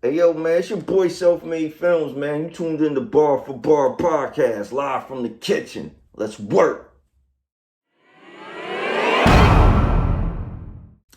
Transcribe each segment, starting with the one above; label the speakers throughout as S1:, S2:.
S1: Hey yo, man, it's your boy Selfmade Films, man. You tuned in to Bar for Bar podcast, live from the kitchen. Let's work.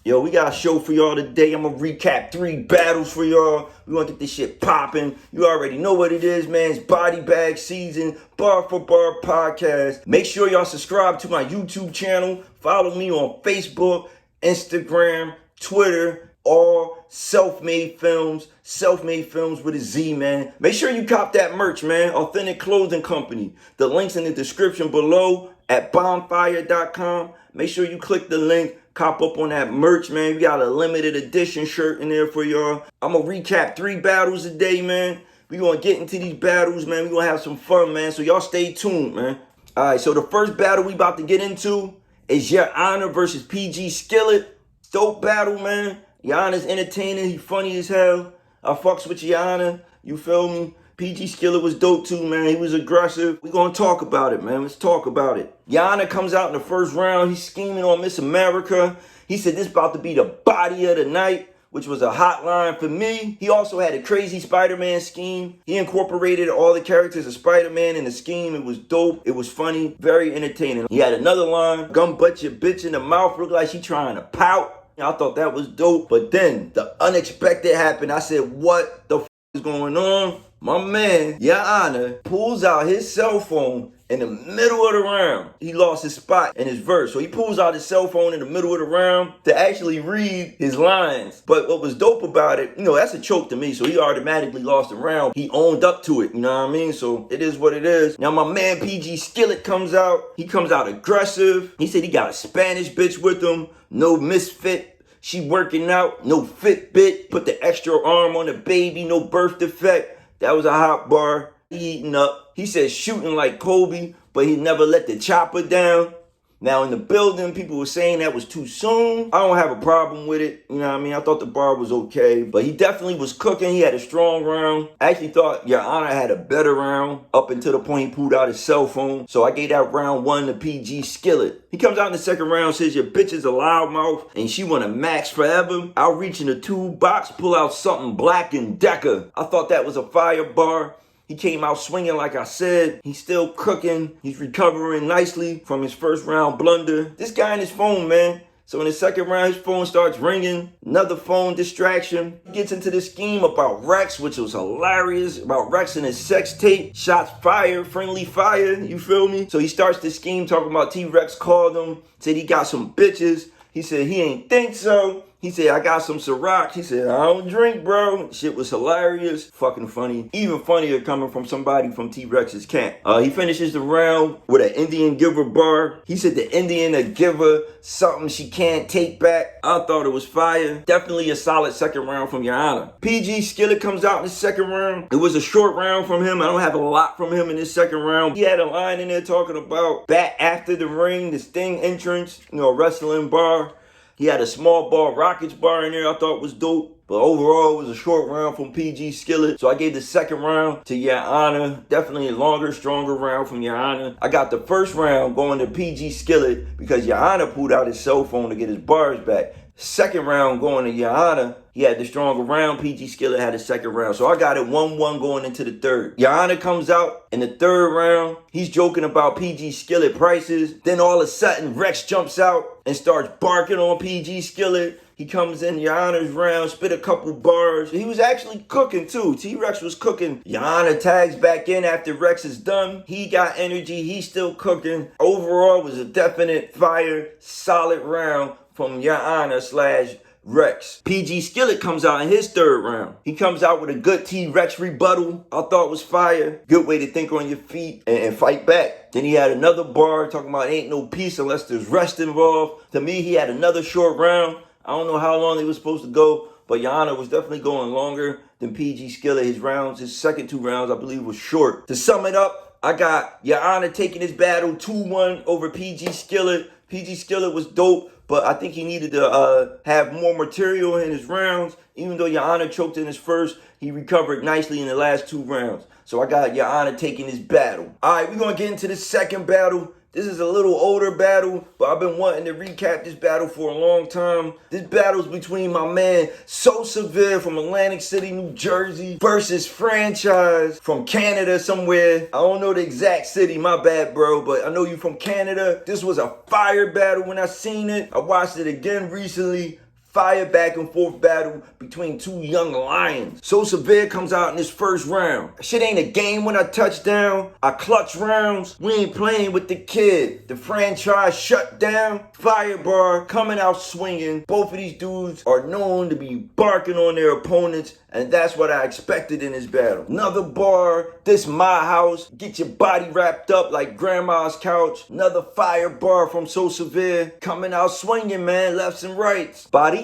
S1: Yo, we got a show for y'all today. I'm gonna recap 3 battles for y'all. We gonna get this shit popping. You already know what it is, man. It's body bag season, Bar for Bar podcast. Make sure y'all subscribe to my YouTube channel. Follow me on Facebook, Instagram, Twitter, all Selfmade Films. Selfmade Films with a Z, man. Make sure you cop that merch, man. Authentic Clothing Company. The link's in the description below at bonfire.com. Make sure you click the link. Cop up on that merch, man. We got a limited edition shirt in there for y'all. I'm gonna recap 3 battles a day, man. We gonna get into these battles, man. We gonna have some fun, man. So y'all stay tuned, man. All right, so the first battle we about to get into is Your Honor versus PG Skillet. Dope battle, man. Your Honor's entertaining. He funny as hell. I fucks with Your Honor. You feel me? PG Skillet was dope too, man. He was aggressive. We gonna talk about it, man. Let's talk about it. Your Honor comes out in the first round. He's scheming on Miss America. He said this about to be the body of the night, which was a hotline for me. He also had a crazy Spider-Man scheme. He incorporated all the characters of Spider-Man in the scheme. It was dope. It was funny. Very entertaining. He had another line. Gun butt your bitch in the mouth. Look like she trying to pout. I thought that was dope. But then the unexpected happened. I said, what the is going on? My man, Your Honor, pulls out his cell phone in the middle of the round. He lost his spot in his verse. So he pulls out his cell phone in the middle of the round to actually read his lines. But what was dope about it, that's a choke to me. So he automatically lost the round. He owned up to it, you know what I mean? So it is what it is. Now my man PG Skillet comes out. He comes out aggressive. He said he got a Spanish bitch with him. No misfit. She working out. No Fitbit. Put the extra arm on the baby. No birth defect. That was a hot bar. He eating up. He said shooting like Kobe, but he never let the chopper down. Now in the building, people were saying that was too soon. I don't have a problem with it. You know what I mean? I thought the bar was okay, but he definitely was cooking. He had a strong round. I actually thought Your Honor had a better round up until the point he pulled out his cell phone. So I gave that round 1 to PG Skillet. He comes out in the second round, says your bitch is a loudmouth and she wanna max forever. I'll reach in the toolbox, pull out something black and Decker. I thought that was a fire bar. He came out swinging like I said. He's still cooking. He's recovering nicely from his first round blunder. This guy and his phone, man. So in the second round, his phone starts ringing. Another phone distraction. He gets into this scheme about Rex, which was hilarious. About Rex and his sex tape. Shots fired, friendly fire. You feel me? So he starts this scheme talking about T-Rex called him. Said he got some bitches. He said he ain't think so. He said, I got some Ciroc. He said, I don't drink, bro. Shit was hilarious. Fucking funny. Even funnier coming from somebody from T-Rex's camp. He finishes the round with an Indian giver bar. He said the Indian a giver something she can't take back. I thought it was fire. Definitely a solid second round from Your Honor. PG Skillet comes out in the second round. It was a short round from him. I don't have a lot from him in this second round. He had a line in there talking about back after the ring, the Sting entrance, wrestling bar. He had a small ball Rockets bar in there I thought was dope. But overall, it was a short round from PG Skillet. So I gave the second round to Your Honor. Definitely a longer, stronger round from Your Honor. I got the first round going to PG Skillet because Your Honor pulled out his cell phone to get his bars back. Second round going to Your Honor. He had the stronger round. PG Skillet had the second round. So I got it 1-1 going into the third. Your Honor comes out in the third round. He's joking about PG Skillet prices. Then all of a sudden, Rex jumps out and starts barking on PG Skillet. He comes in Your Honor's round, spit a couple bars. He was actually cooking too. T-Rex was cooking. Your Honor tags back in after Rex is done. He got energy. He's still cooking. Overall, it was a definite fire, solid round from Your Honor / Rex. PG Skillet comes out in his third round. He comes out with a good T-Rex rebuttal. I thought was fire. Good way to think on your feet and fight back. Then he had another bar talking about ain't no peace unless there's rest involved. To me, he had another short round. I don't know how long they were supposed to go, but Your Honor was definitely going longer than PG Skillet. His rounds, his second 2 rounds, I believe, was short. To sum it up, I got Your Honor taking his battle 2-1 over PG Skillet. PG Skillet was dope, but I think he needed to have more material in his rounds. Even though Your Honor choked in his first, he recovered nicely in the last 2 rounds. So I got Your Honor taking his battle. All right, we're going to get into the second battle. This is a little older battle, but I've been wanting to recap this battle for a long time. This battle's between my man So Severe from Atlantic City, New Jersey versus Franchise from Canada somewhere. I don't know the exact city, my bad, bro, but I know you from Canada. This was a fire battle when I seen it. I watched it again recently. Fire back and forth battle between two young lions. So Severe comes out in this first round. Shit ain't a game when I touch down. I clutch rounds. We ain't playing with the kid. The Franchise shut down. Fire bar coming out swinging. Both of these dudes are known to be barking on their opponents, and that's what I expected in this battle. Another bar. This my house. Get your body wrapped up like grandma's couch. Another fire bar from So Severe coming out swinging, man, lefts and rights. Body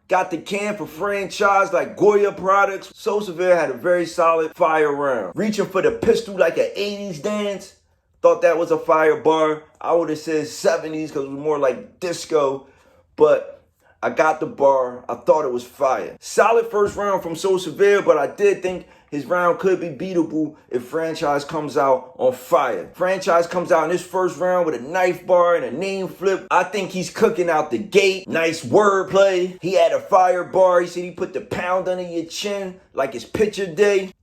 S1: got the can for Franchise like Goya products. So Severe had a very solid fire round. Reaching for the pistol like an 80s dance. Thought that was a fire bar. I would have said 70s because it was more like disco. But I got the bar. I thought it was fire. Solid first round from So Severe, but I did think his round could be beatable if Franchise comes out on fire. Franchise comes out in this first round with a knife bar and a name flip. I think he's cooking out the gate. Nice wordplay. He had a fire bar. He said he put the pound under your chin like it's picture day.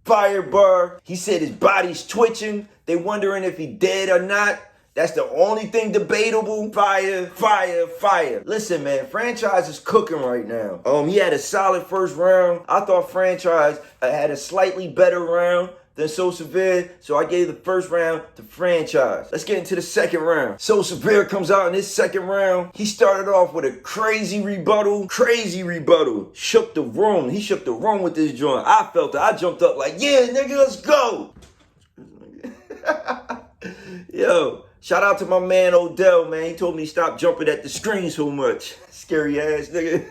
S1: Fire bar. He said his body's twitching. They wondering if he dead or not. That's the only thing debatable. Fire, fire, fire. Listen, man, Franchise is cooking right now. He had a solid first round. I thought Franchise had a slightly better round than So Severe, so I gave the first round to Franchise. Let's get into the second round. So Severe comes out in this second round. He started off with a crazy rebuttal. Shook the room. He shook the room with this joint. I felt it. I jumped up like, yeah, nigga, let's go. Yo. Shout out to my man Odell, man. He told me to stop jumping at the screen so much. Scary ass nigga.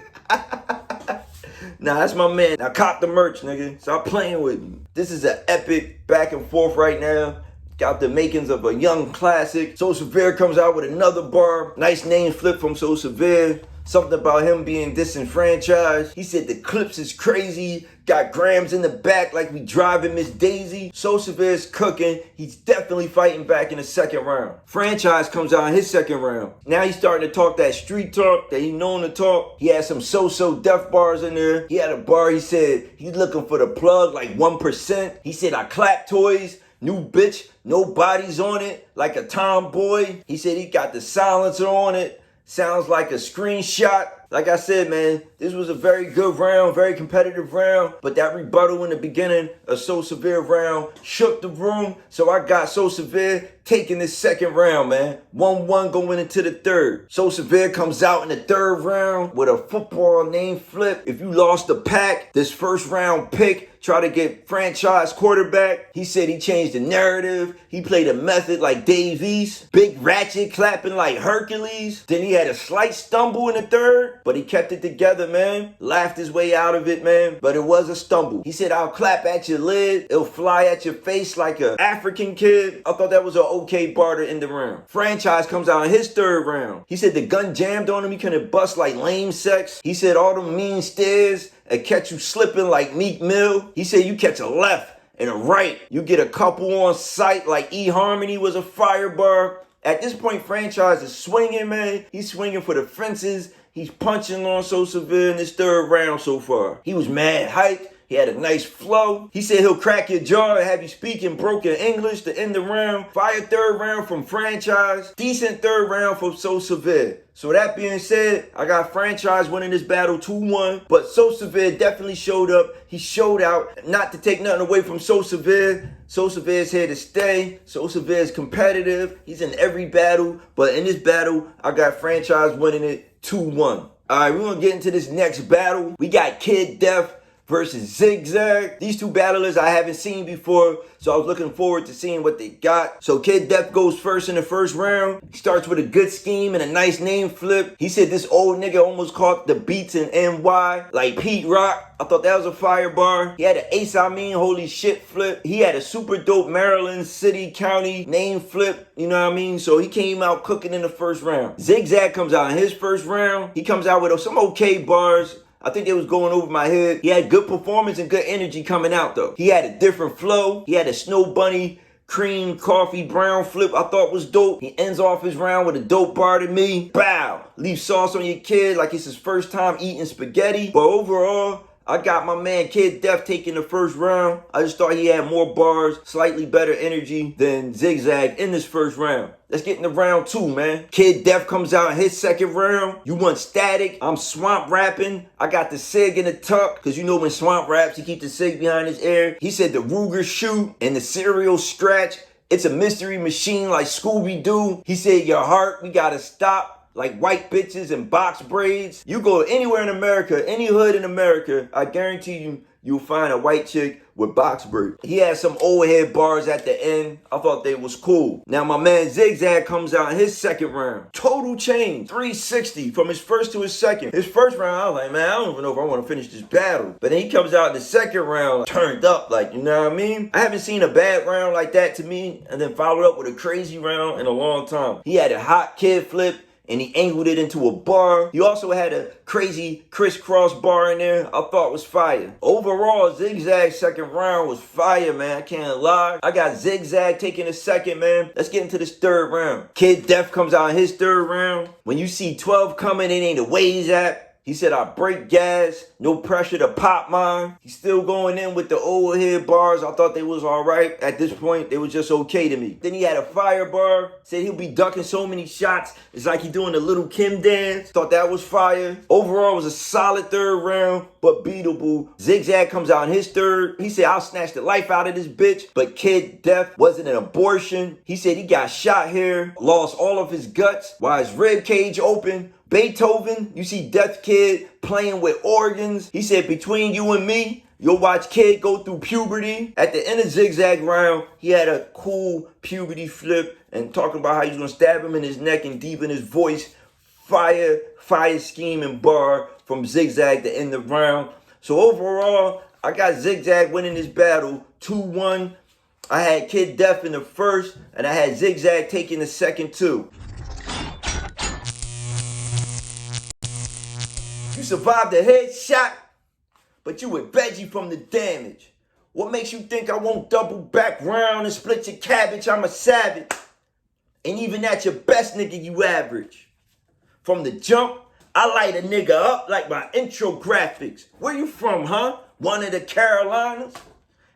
S1: Nah, that's my man. Now cop the merch, nigga. Stop playing with me. This is an epic back and forth right now. Got the makings of a young classic. So Severe comes out with another bar. Nice name flip from So Severe. Something about him being disenfranchised. He said the clips is crazy. Got grams in the back like we driving Miss Daisy. So Severe's cooking. He's definitely fighting back in the second round. Franchise comes out in his second round. Now he's starting to talk that street talk that he's known to talk. He had some so-so death bars in there. He had a bar, he said he's looking for the plug like 1%. He said I clap toys. New bitch, no bodies on it, like a tomboy. He said he got the silencer on it. Sounds like a screenshot. Like I said, man, this was a very good round, very competitive round. But that rebuttal in the beginning of So Severe round shook the room. So I got So Severe taking this second round, man. 1-1 going into the third. So Severe comes out in the third round with a football name flip. If you lost the pack, this first round pick, try to get Franchise quarterback. He said he changed the narrative. He played a method like Dave East. Big ratchet clapping like Hercules. Then he had a slight stumble in the third. But he kept it together, man. Laughed his way out of it, man. But it was a stumble. He said, I'll clap at your lid. It'll fly at your face like an African kid. I thought that was an okay barter in the round. Franchise comes out in his third round. He said the gun jammed on him. He couldn't bust like lame sex. He said all them mean stares and catch you slipping like Meek Mill. He said you catch a left and a right. You get a couple on sight like eHarmony was a fire bar. At this point, Franchise is swinging, man. He's swinging for the fences. He's punching on So Severe in this third round so far. He was mad hyped. He had a nice flow. He said he'll crack your jaw and have you speaking broken English to end the round. Fire third round from Franchise. Decent third round from So Severe. So that being said, I got Franchise winning this battle 2-1. But So Severe definitely showed up. He showed out. Not to take nothing away from So Severe. So Severe's here to stay. So Severe's competitive. He's in every battle. But in this battle, I got Franchise winning it 2-1. All right, we're going to get into this next battle. We got Kid Def versus Zigzag. These two battlers I haven't seen before, so I was looking forward to seeing what they got. So Kid Def goes first in the first round. He starts with a good scheme and a nice name flip. He said this old nigga almost caught the beats in NY, like Pete Rock. I thought that was a fire bar. He had an Ace I Mean Holy Shit flip. He had a super dope Maryland City County name flip, you know what I mean? So he came out cooking in the first round. Zigzag comes out in his first round. He comes out with some okay bars. I think it was going over my head. He had good performance and good energy coming out though. He had a different flow. He had a Snow Bunny cream, coffee, brown flip I thought was dope. He ends off his round with a dope bar to me. Bow. Leave sauce on your kid like it's his first time eating spaghetti. But overall, I got my man Kid Def taking the first round. I just thought he had more bars, slightly better energy than Zigzag in this first round. Let's get into round 2, man. Kid Def comes out in his second round. You want static? I'm swamp rapping. I got the SIG in the tuck, because you know when swamp raps, he keep the SIG behind his ear. He said the Ruger shoot and the cereal scratch. It's a mystery machine like Scooby-Doo. He said your heart, we gotta stop. Like white bitches and box braids. You go anywhere in America, any hood in America, I guarantee you, you'll find a white chick with box braids. He had some old head bars at the end. I thought they was cool. Now my man Zigzag comes out in his second round. Total change, 360 from his first to his second. His first round, I was like, man, I don't even know if I want to finish this battle. But then he comes out in the second round, turned up, like, you know what I mean? I haven't seen a bad round like that to me, and then followed up with a crazy round in a long time. He had a hot kid flip, and he angled it into a bar. He also had a crazy crisscross bar in there I thought was fire. Overall, Zigzag's second round was fire, man. I can't lie. I got Zigzag taking a second, man. Let's get into this third round. Kid Def comes out in his third round. When you see 12 coming, it ain't a way he's at. He said, I break gas, no pressure to pop mine. He's still going in with the old head bars. I thought they was all right. At this point, they was just okay to me. Then he had a fire bar. Said he'll be ducking so many shots. It's like he doing the Little Kim dance. Thought that was fire. Overall, it was a solid third round, but beatable. Zigzag comes out in his third. He said, I'll snatch the life out of this bitch. But Kid Def wasn't an abortion. He said he got shot here, lost all of his guts while his rib cage open. Beethoven, you see Death Kid playing with organs. He said, between you and me, you'll watch Kid go through puberty. At the end of Zigzag round, he had a cool puberty flip and talking about how he's gonna stab him in his neck and deepen his voice. Fire scheme and bar from Zigzag to end the round. So overall, I got Zigzag winning this battle 2-1. I had Kid Def in the first, and I had Zigzag taking the second too. You survived a headshot, but you with veggie from the damage. What makes you think I won't double back round and split your cabbage? I'm a savage. And even at your best, nigga, you average. From the jump, I light a nigga up like my intro graphics. Where you from, huh? One of the Carolinas?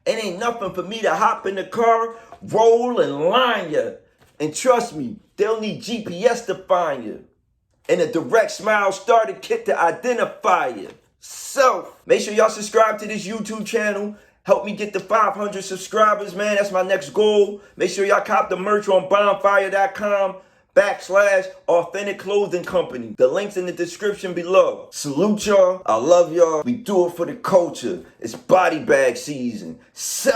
S1: It ain't nothing for me to hop in the car, roll and line ya. And trust me, they'll need GPS to find you. And a direct smile starter kit to identify you. So, make sure y'all subscribe to this YouTube channel. Help me get to 500 subscribers, man. That's my next goal. Make sure y'all cop the merch on bonfire.com/authentic clothing company. The link's in the description below. Salute y'all. I love y'all. We do it for the culture. It's body bag season. So.